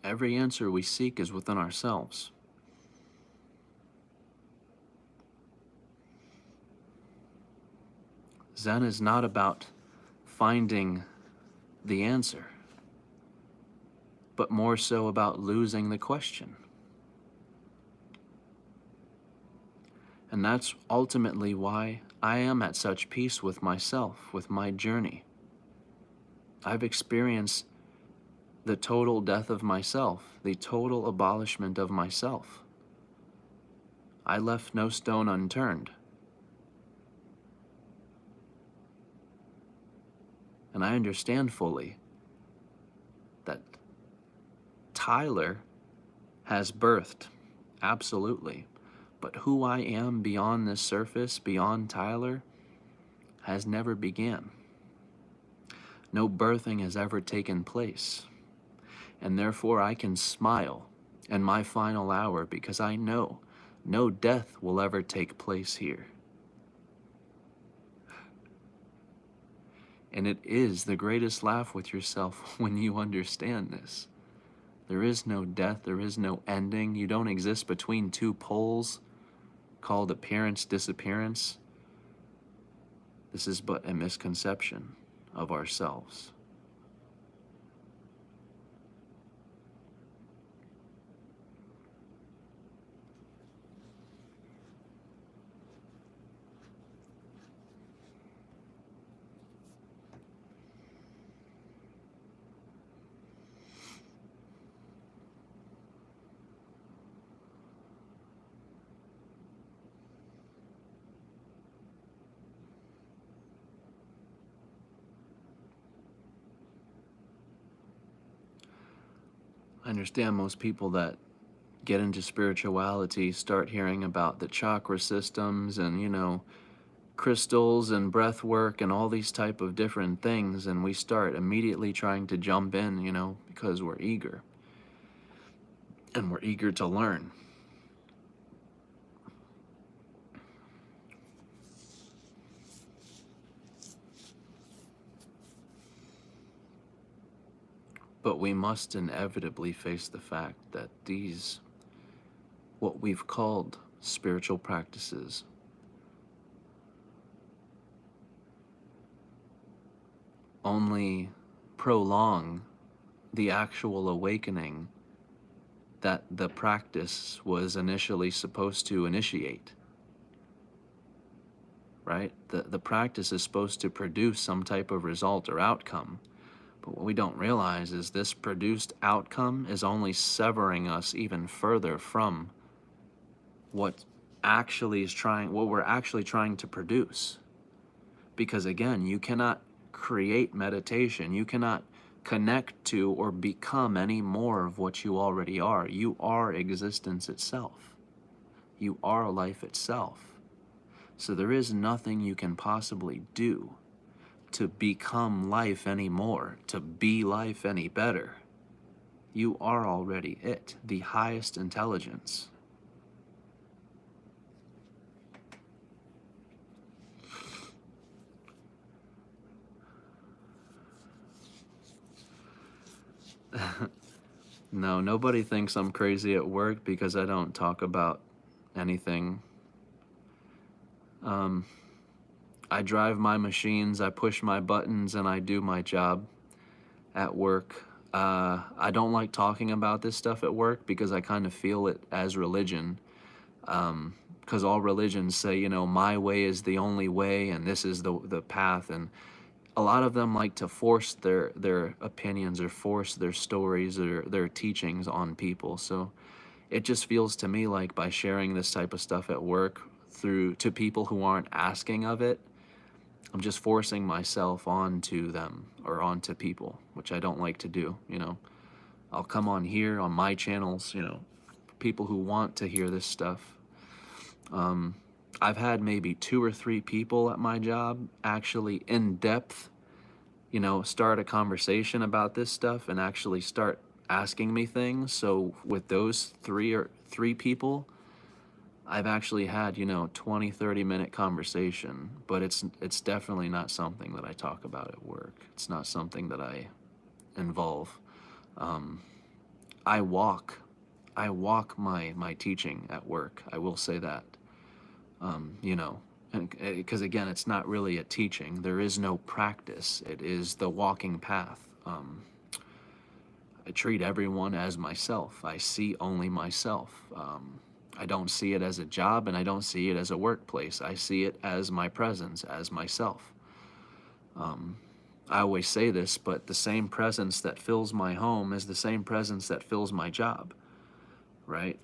Every answer we seek is within ourselves. Zen is not about finding the answer, but more so about losing the question. And that's ultimately why I am at such peace with myself, with my journey. I've experienced the total death of myself, the total abolishment of myself. I left no stone unturned. And I understand fully that Tyler has birthed, absolutely. But who I am beyond this surface, beyond Tyler, has never began. No birthing has ever taken place. And therefore I can smile in my final hour because I know no death will ever take place here. And it is the greatest laugh with yourself when you understand this. There is no death, there is no ending. You don't exist between two poles called appearance, disappearance. This is but a misconception of ourselves. I understand most people that get into spirituality start hearing about the chakra systems and, crystals and breath work and all these type of different things, and we start immediately trying to jump in, because we're eager. And we're eager to learn. But we must inevitably face the fact that these, what we've called spiritual practices, only prolong the actual awakening that the practice was initially supposed to initiate. Right? The practice is supposed to produce some type of result or outcome. But what we don't realize is this produced outcome is only severing us even further from what we're actually trying to produce. Because again, you cannot create meditation. You cannot connect to or become any more of what you already are. You are existence itself. You are life itself. So there is nothing you can possibly do to become life anymore, to be life any better. You are already it, the highest intelligence. No, nobody thinks I'm crazy at work because I don't talk about anything. I drive my machines, I push my buttons, and I do my job at work. I don't like talking about this stuff at work because I kind of feel it as religion. Because all religions say, you know, my way is the only way, and this is the path. And a lot of them like to force their opinions or force their stories or their teachings on people. So it just feels to me like by sharing this type of stuff at work through to people who aren't asking of it, I'm just forcing myself onto them or onto people, which I don't like to do. You know, I'll come on here on my channels, you know, people who want to hear this stuff. I've had maybe 2 or 3 people at my job actually in depth, you know, start a conversation about this stuff and actually start asking me things. So with those 3 people, I've actually had, you know, 20, 30-minute conversation, but it's definitely not something that I talk about at work. It's not something that I involve. I walk my teaching at work. I will say that. You know, and because again, it's not really a teaching. There is no practice. It is the walking path. I treat everyone as myself. I see only myself. I don't see it as a job, and I don't see it as a workplace. I see it as my presence, as myself. I always say this, but the same presence that fills my home is the same presence that fills my job, right?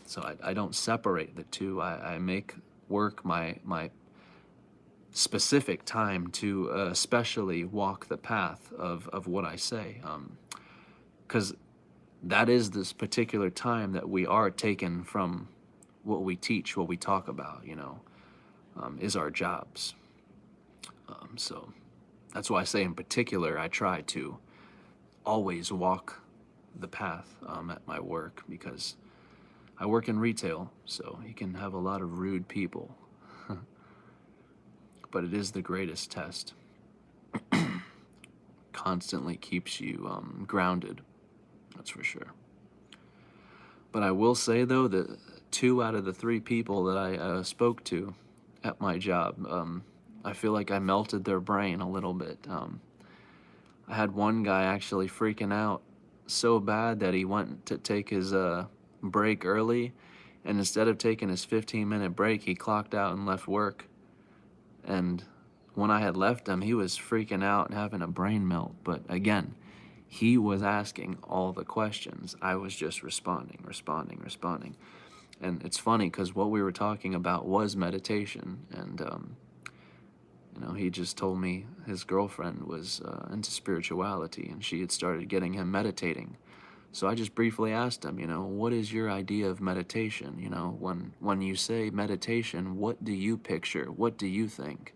So I don't separate the two. I make work my specific time to especially walk the path of what I say. Because that is this particular time that we are taken from what we teach, what we talk about, you know, is our jobs. So that's why I say in particular, I try to always walk the path at my work, because I work in retail, so you can have a lot of rude people. But it is the greatest test. Constantly keeps you grounded, that's for sure. But I will say, though, that 2 out of the 3 people that I spoke to at my job, I feel like I melted their brain a little bit. I had one guy actually freaking out so bad that he went to take his break early, and instead of taking his 15-minute break, he clocked out and left work. And when I had left him, he was freaking out and having a brain melt. But again, he was asking all the questions. I was just responding. And it's funny because what we were talking about was meditation. And, you know, he just told me his girlfriend was into spirituality, and she had started getting him meditating. So I just briefly asked him, you know, what is your idea of meditation? You know, when you say meditation, what do you picture? What do you think?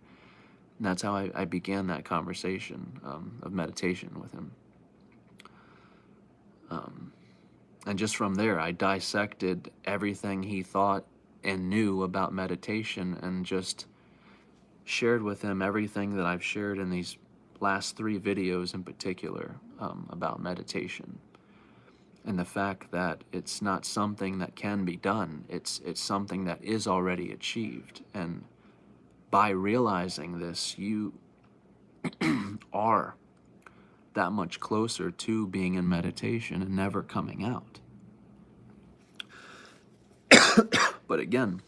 And that's how I began that conversation of meditation with him. And just from there, I dissected everything he thought and knew about meditation, and just shared with him everything that I've shared in these last 3 videos in particular about meditation. And the fact that it's not something that can be done, it's something that is already achieved. And by realizing this, you are that much closer to being in meditation and never coming out. But again,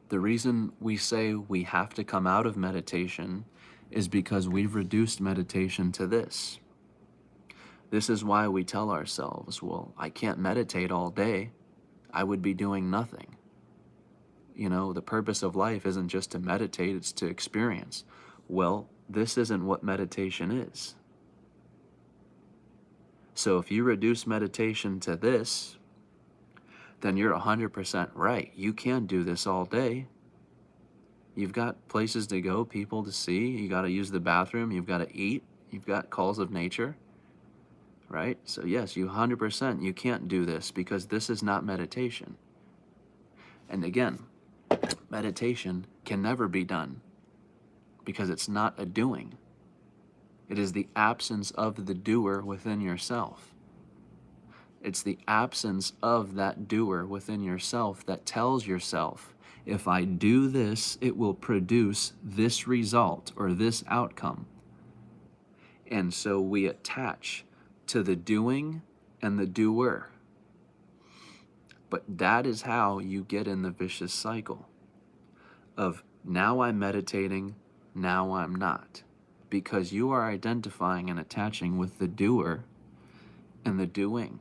the reason we say we have to come out of meditation is because we've reduced meditation to this. This is why we tell ourselves, well, I can't meditate all day. I would be doing nothing. The purpose of life isn't just to meditate, it's to experience. Well, this isn't what meditation is. So if you reduce meditation to this, then you're 100% right. You can't do this all day. You've got places to go, people to see. You got to use the bathroom. You've got to eat. You've got calls of nature, right? So yes, you 100%, you can't do this because this is not meditation. And again, meditation can never be done because it's not a doing. It is the absence of the doer within yourself. It's the absence of that doer within yourself that tells yourself, if I do this, it will produce this result or this outcome. And so we attach to the doing and the doer. But that is how you get in the vicious cycle of now I'm meditating, now I'm not. Because you are identifying and attaching with the doer and the doing.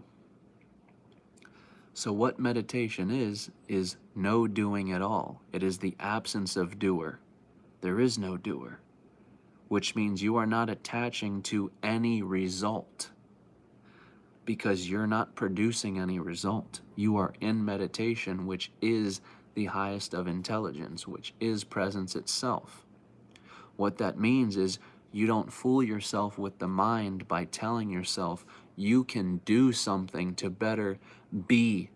So what meditation is no doing at all. It is the absence of doer. There is no doer, which means you are not attaching to any result because you're not producing any result. You are in meditation, which is the highest of intelligence, which is presence itself. What that means is you don't fool yourself with the mind by telling yourself you can do something to better be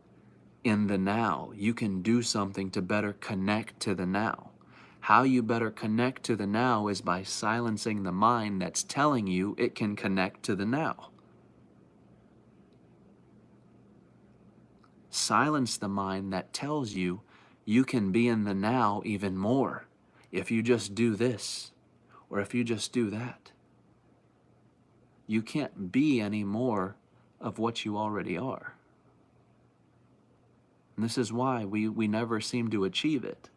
in the now. You can do something to better connect to the now. How you better connect to the now is by silencing the mind that's telling you it can connect to the now. Silence the mind that tells you you can be in the now even more if you just do this or if you just do that. You can't be any more of what you already are. And this is why we never seem to achieve it.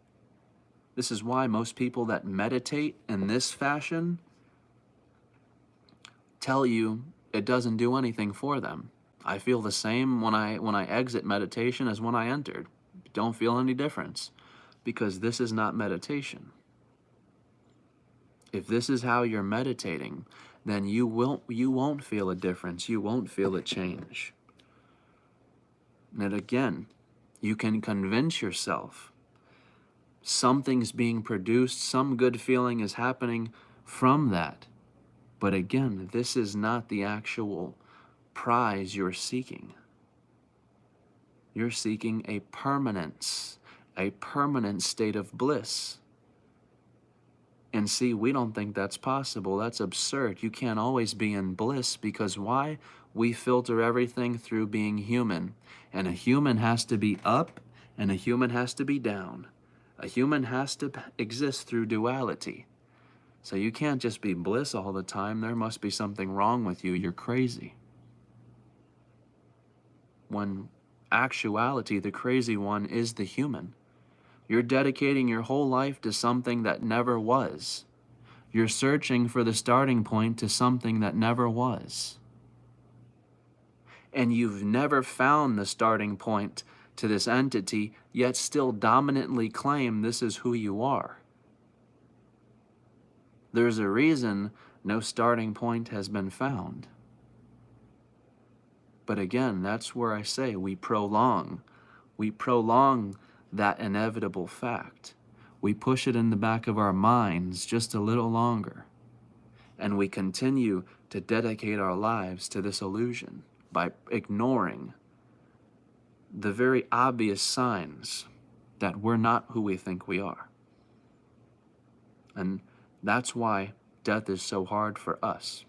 This is why most people that meditate in this fashion tell you it doesn't do anything for them. I feel the same when I exit meditation as when I entered. Don't feel any difference because this is not meditation. If this is how you're meditating, then you won't feel a difference. You won't feel a change. And again, you can convince yourself something's being produced, some good feeling is happening from that. But again, this is not the actual prize you're seeking. You're seeking a permanence, a permanent state of bliss. And see, we don't think that's possible. That's absurd. You can't always be in bliss because why? We filter everything through being human. And a human has to be up and a human has to be down. A human has to exist through duality. So you can't just be bliss all the time. There must be something wrong with you. You're crazy. When actuality, the crazy one is the human. You're dedicating your whole life to something that never was. You're searching for the starting point to something that never was. And you've never found the starting point to this entity, yet still dominantly claim this is who you are. There's a reason no starting point has been found. But again, that's where I say we prolong. We prolong that inevitable fact. We push it in the back of our minds just a little longer. And we continue to dedicate our lives to this illusion by ignoring the very obvious signs that we're not who we think we are. And that's why death is so hard for us.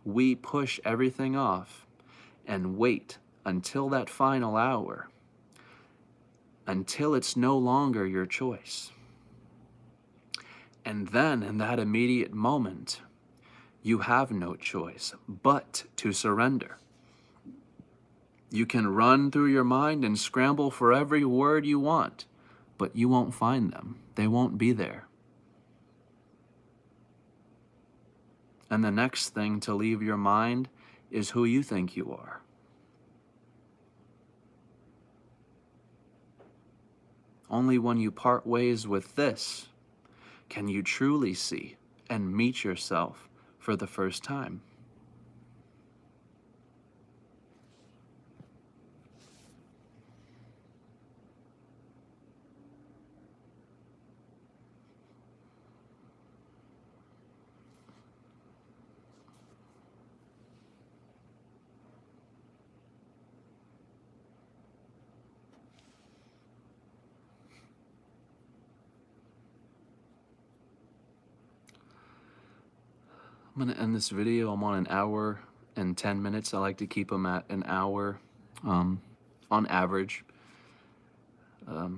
We push everything off and wait until that final hour, until it's no longer your choice. And then in that immediate moment, you have no choice but to surrender. You can run through your mind and scramble for every word you want, but you won't find them. They won't be there. And the next thing to leave your mind is who you think you are. Only when you part ways with this can you truly see and meet yourself for the first time. I'm going to end this video. I'm on an hour and 10 minutes. I like to keep them at an hour on average. But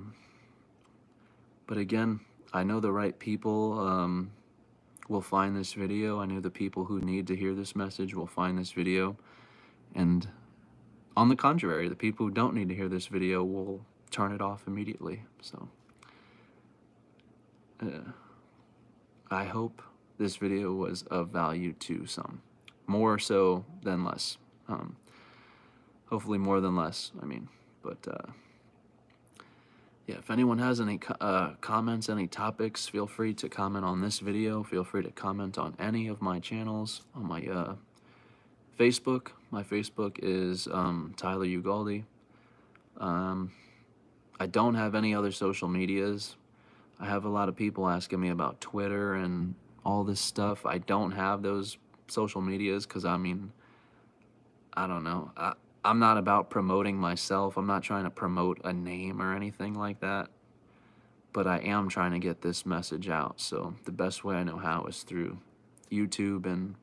again, I know the right people will find this video. I know the people who need to hear this message will find this video. And on the contrary, the people who don't need to hear this video will turn it off immediately. So I hope this video was of value to some. More so than less. Hopefully more than less, I mean. But yeah, if anyone has any comments, any topics, feel free to comment on this video. Feel free to comment on any of my channels, on my Facebook. My Facebook is Tyler Ugaldi. I don't have any other social medias. I have a lot of people asking me about Twitter and all this stuff. I don't have those social medias because, I mean, I don't know. I'm not about promoting myself. I'm not trying to promote a name or anything like that. But I am trying to get this message out. So the best way I know how is through YouTube and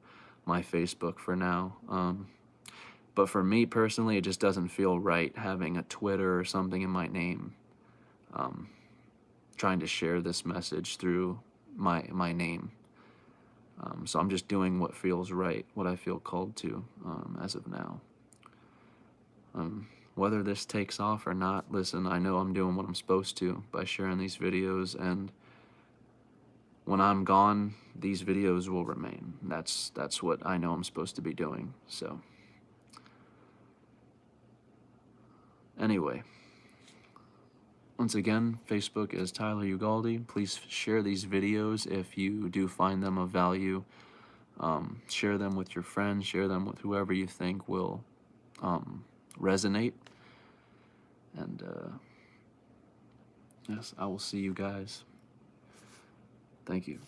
my Facebook for now. But for me personally, it just doesn't feel right having a Twitter or something in my name. Trying to share this message through my name. So I'm just doing what feels right, what I feel called to as of now. Whether this takes off or not, listen, I know I'm doing what I'm supposed to by sharing these videos, and when I'm gone, these videos will remain. That's what I know I'm supposed to be doing. So anyway, once again, Facebook is Tyler Ugaldi. Please share these videos if you do find them of value. Share them with your friends, share them with whoever you think will resonate. And yes, I will see you guys. Thank you.